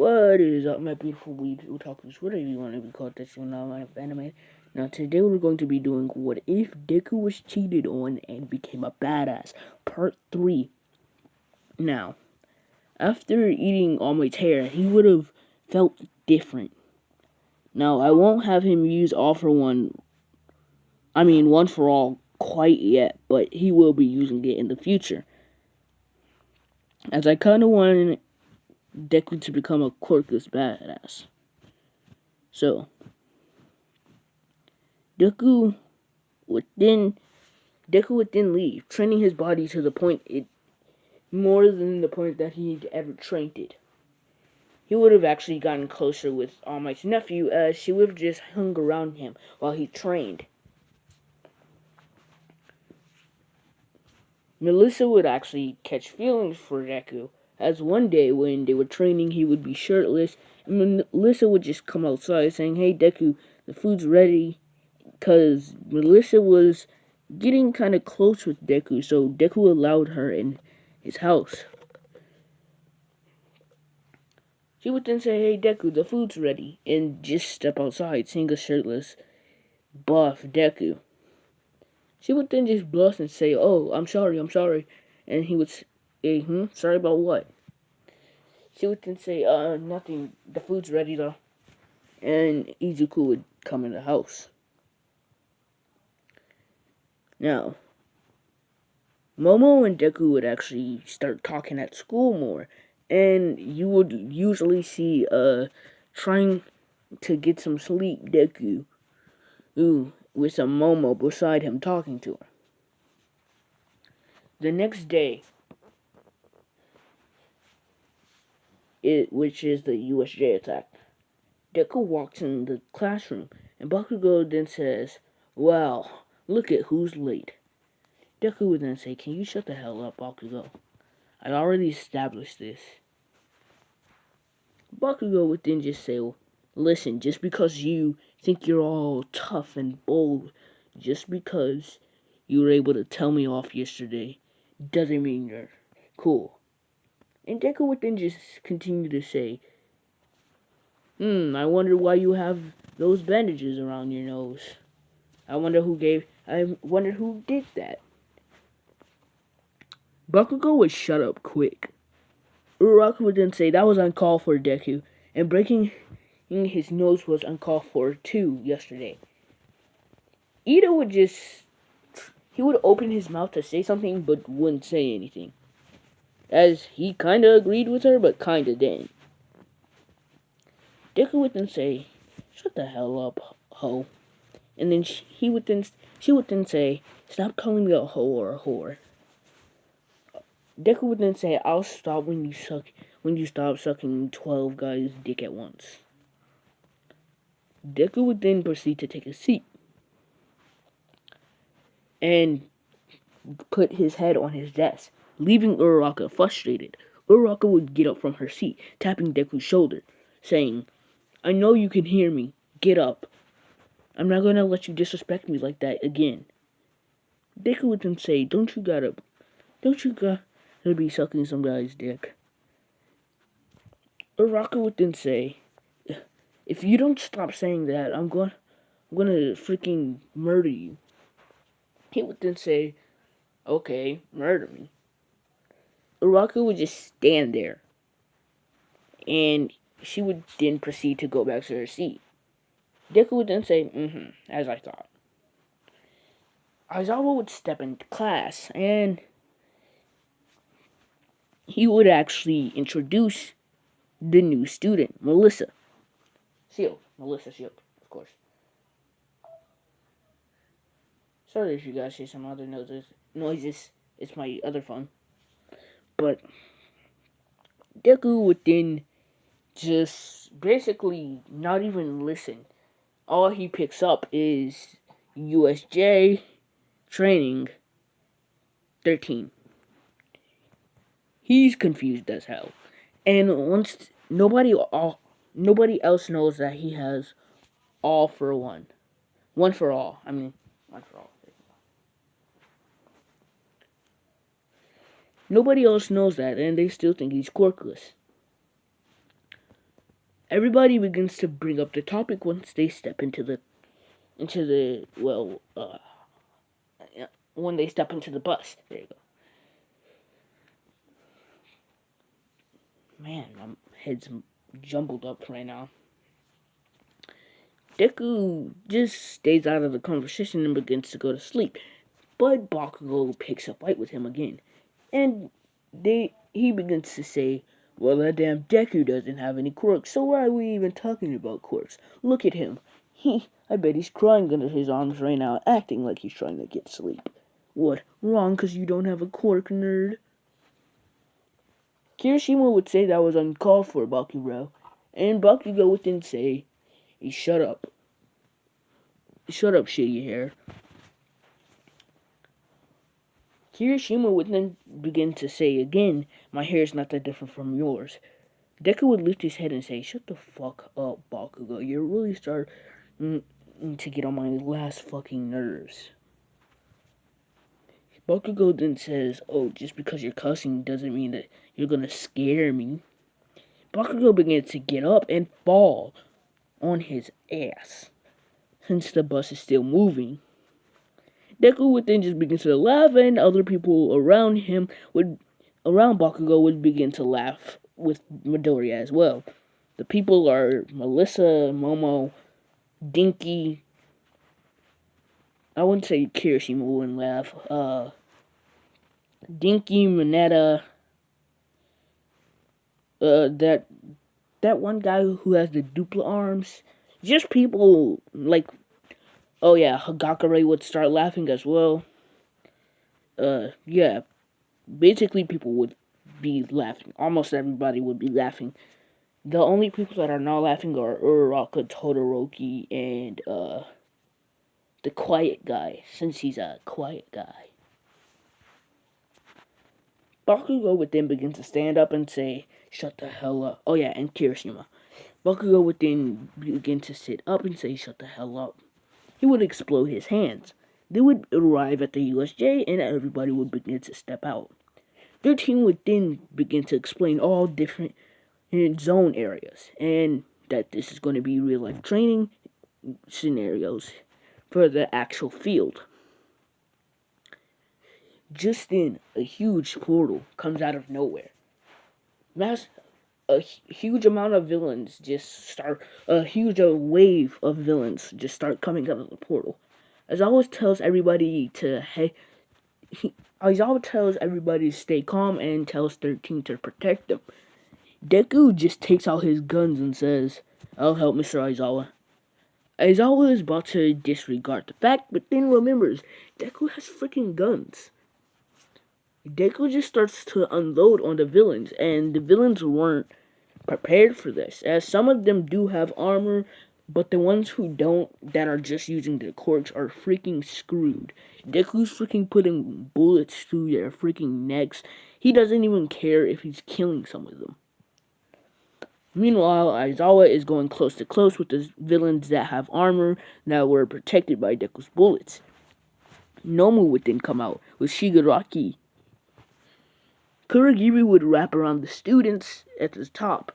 What is up, my beautiful weed otakus? Whatever you want to be called, that's not my anime. Now, today we're going to be doing What If Deku Was Cheated On and Became a Badass, Part 3. Now, after eating All Might's hair, he would have felt different. Now, I won't have him use One for All quite yet, but he will be using it in the future. As I kind of want Deku to become a quirkless badass. So, Deku would then leave, training his body to the point more than the point that he'd ever trained it. He would have actually gotten closer with All Might's nephew, as she would have just hung around him while he trained. Melissa would actually catch feelings for Deku, as one day when they were training, he would be shirtless, and Melissa would just come outside saying, "Hey Deku, the food's ready," because Melissa was getting kind of close with Deku, so Deku allowed her in his house. She would then say, "Hey Deku, the food's ready," and just step outside, seeing a shirtless, buff Deku. She would then just blush and say, "Oh, I'm sorry," and he would say, sorry about what? She would then say, nothing, the food's ready though," and Izuku would come in the house. Now, Momo and Deku would actually start talking at school more, and you would usually see trying to get some sleep Deku with some Momo beside him talking to her. The next day, which is the USJ attack, Deku walks in the classroom, and Bakugo then says, "Well, look at who's late." Deku would then say, "Can you shut the hell up, Bakugo? I already established this." Bakugo would then just say, "Listen, just because you think you're all tough and bold, just because you were able to tell me off yesterday, doesn't mean you're cool." And Deku would then just continue to say, I wonder why you have those bandages around your nose. I wonder who did that." Bakugo would shut up quick. Uraraka would then say, "That was uncalled for, Deku, and breaking his nose was uncalled for too yesterday." Ida would he would open his mouth to say something but wouldn't say anything, as he kinda agreed with her but kinda didn't. Deku would then say, "Shut the hell up, ho," and then she would then say, "Stop calling me a hoe or a whore." Deku would then say, "I'll stop when you stop sucking 12 guys' dick at once." Deku would then proceed to take a seat and put his head on his desk, leaving Uraraka frustrated. Uraraka would get up from her seat, tapping Deku's shoulder, saying, "I know you can hear me. Get up. I'm not gonna let you disrespect me like that again." Deku would then say, don't you gotta be sucking some guy's dick." Uraraka would then say, "If you don't stop saying that, I'm gonna freaking murder you." He would then say, "Okay, murder me." Uraraka would just stand there, and she would then proceed to go back to her seat. Deku would then say, as I thought." Aizawa would step into class, and he would actually introduce the new student, Melissa Shield, of course. Sorry if you guys hear some other noises. It's my other phone. But Deku would then just basically not even listen. All he picks up is USJ training 13. He's confused as hell. And once nobody else knows that he has all for one. One for all. One for all. Nobody else knows that, and they still think he's quirkless. Everybody begins to bring up the topic once they step into the when they step into the bus. There you go. Man, my head's jumbled up right now. Deku just stays out of the conversation and begins to go to sleep. But Bakugo picks a fight with him again. And he begins to say, well, that damn Deku doesn't have any quirks, so why are we even talking about quirks? Look at him. I bet he's crying under his arms right now, acting like he's trying to get sleep. What, wrong because you don't have a quirk, nerd? Kirishima would say that was uncalled for, Bakugo. And Bakugo would then say, hey, shut up. Shut up, shitty hair. Kirishima would then begin to say again, my hair is not that different from yours. Deku would lift his head and say, shut the fuck up, Bakugo. You're really starting to get on my last fucking nerves. Bakugo then says, oh, just because you're cussing doesn't mean that you're gonna scare me. Bakugo begins to get up and fall on his ass, since the bus is still moving. Deku would then just begin to laugh, and other people around Bakugo would begin to laugh with Midoriya as well. The people are Melissa, Momo, Dinky. I wouldn't say Kirishima wouldn't laugh. Dinky, Mineta, that one guy who has the dupla arms. Just people like, oh yeah, Hagakure would start laughing as well. Yeah, basically people would be laughing. Almost everybody would be laughing. The only people that are not laughing are Uraraka, Todoroki, and the quiet guy, since he's a quiet guy. Bakugo would then begin to stand up and say, shut the hell up. Oh yeah, and Kirishima. Bakugo would then begin to sit up and say, shut the hell up. He would explode his hands. They would arrive at the USJ and everybody would begin to step out. Their team would then begin to explain all different zone areas and that this is going to be real life training scenarios for the actual field. Just then, a huge portal comes out of nowhere. A huge amount of villains just start, a huge wave of villains just start coming out of the portal. Aizawa tells everybody to stay calm and tells 13 to protect them. Deku just takes out his guns and says, I'll help Mr. Aizawa. Aizawa is about to disregard the fact, but then remembers, Deku has freaking guns. Deku just starts to unload on the villains, and the villains weren't prepared for this, as some of them do have armor, but the ones who don't, that are just using the quirks, are freaking screwed. Deku's freaking putting bullets through their freaking necks. He doesn't even care if he's killing some of them. Meanwhile, Aizawa is going close to close with the villains that have armor that were protected by Deku's bullets. Nomu would then come out with Shigaraki. Kurogiri would wrap around the students at the top,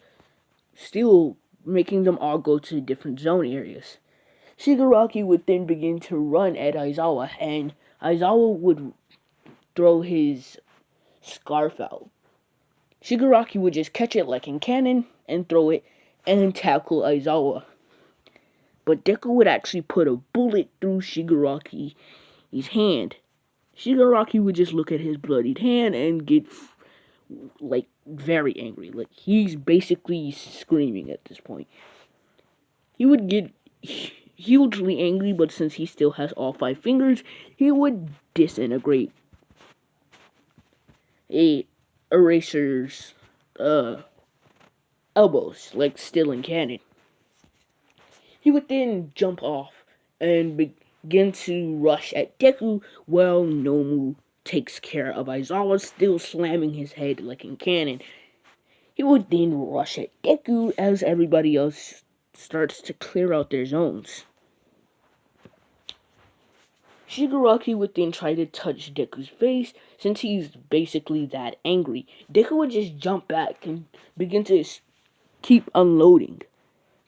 still making them all go to different zone areas. Shigaraki would then begin to run at Aizawa, and Aizawa would throw his scarf out. Shigaraki would just catch it like in cannon and throw it and tackle Aizawa. But Deku would actually put a bullet through Shigaraki's hand. Shigaraki would just look at his bloodied hand and get like very angry. Like he's basically screaming at this point. He would get hugely angry, but since he still has all 5 fingers, he would disintegrate a eraser's elbows, like still in cannon. He would then jump off and begin to rush at Deku while Nomu takes care of Aizawa, still slamming his head like in cannon. He would then rush at Deku as everybody else starts to clear out their zones. Shigaraki would then try to touch Deku's face, since he's basically that angry. Deku would just jump back and begin to keep unloading.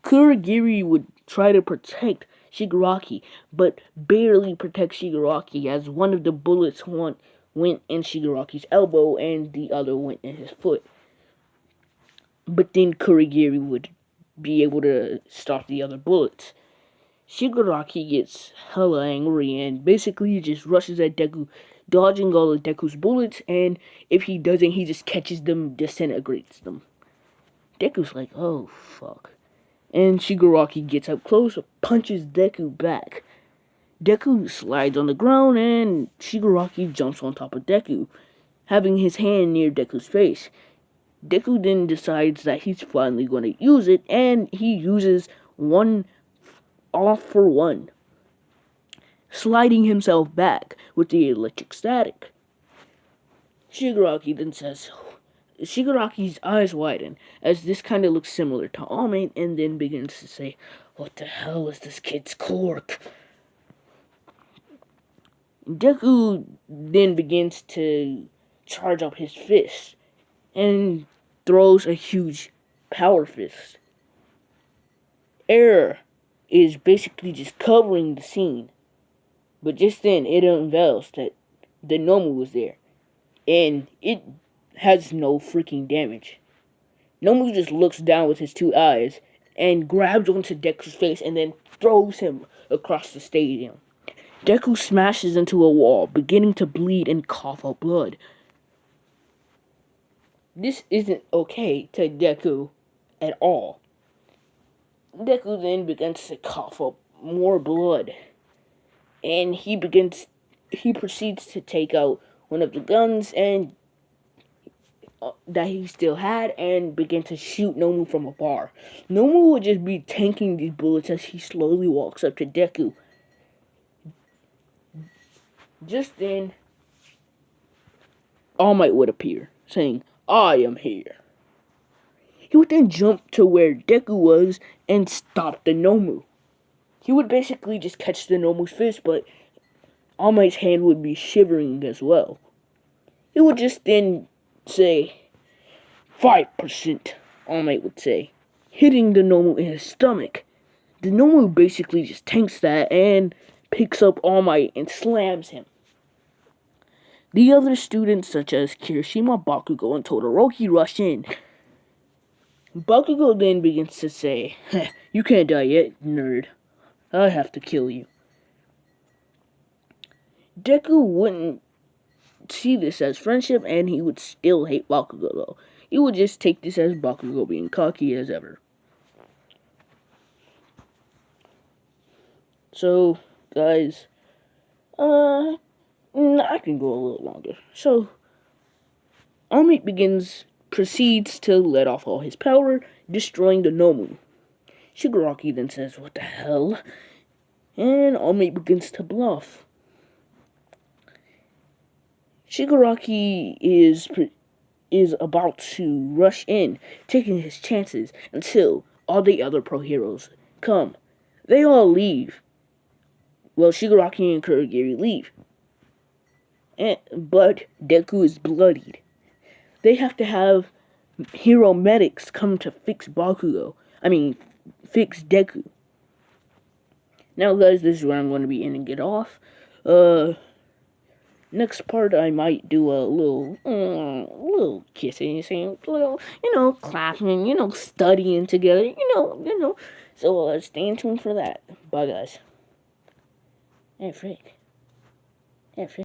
Kurogiri would try to protect Shigaraki, but barely protect Shigaraki, as one of the bullets went in Shigaraki's elbow and the other went in his foot. But then Kurogiri would be able to stop the other bullets. Shigaraki gets hella angry and basically just rushes at Deku, dodging all of Deku's bullets, and if he doesn't, he just catches them, disintegrates them. Deku's like, oh fuck. And Shigaraki gets up close, punches Deku back. Deku slides on the ground and Shigaraki jumps on top of Deku, having his hand near Deku's face. Deku then decides that he's finally going to use it, and he uses one all for one, sliding himself back with the electric static. Shigaraki's eyes widen, as this kind of looks similar to Almond, and then begins to say, what the hell is this kid's quirk? Deku then begins to charge up his fist, and throws a huge power fist. Air is basically just covering the scene, but just then it unveils that the Nomu was there, and it has no freaking damage. Nomu just looks down with his two eyes and grabs onto Deku's face and then throws him across the stadium. Deku smashes into a wall, beginning to bleed and cough up blood. This isn't okay to Deku at all. Deku then begins to cough up more blood, and he proceeds to take out one of the guns and that he still had, and begin to shoot Nomu from afar. Nomu would just be tanking these bullets as he slowly walks up to Deku. Just then, All Might would appear, saying, I am here. He would then jump to where Deku was and stop the Nomu. He would basically just catch the Nomu's fist, but All Might's hand would be shivering as well. He would just then say, 5%, All Might would say, hitting the Nomu in his stomach. The Nomu basically just tanks that and picks up All Might and slams him. The other students, such as Kirishima, Bakugo, and Todoroki, rush in. Bakugo then begins to say, you can't die yet, nerd. I have to kill you. Deku wouldn't see this as friendship, and he would still hate Bakugo, though. He would just take this as Bakugo being cocky as ever. So, guys, I can go a little longer. So, All Might proceeds to let off all his power, destroying the Nomu. Shigaraki then says, what the hell? And All Might begins to bluff. Shigaraki is about to rush in, taking his chances until all the other pro heroes come. They all leave. Well, Shigaraki and Kurogiri leave. But Deku is bloodied. They have to have hero medics come to fix Deku. Now, guys, this is where I'm going to be ending it off. Next part, I might do a little kissing, little, clapping, studying together, So, stay tuned for that. Bye, guys. Hey, Frick.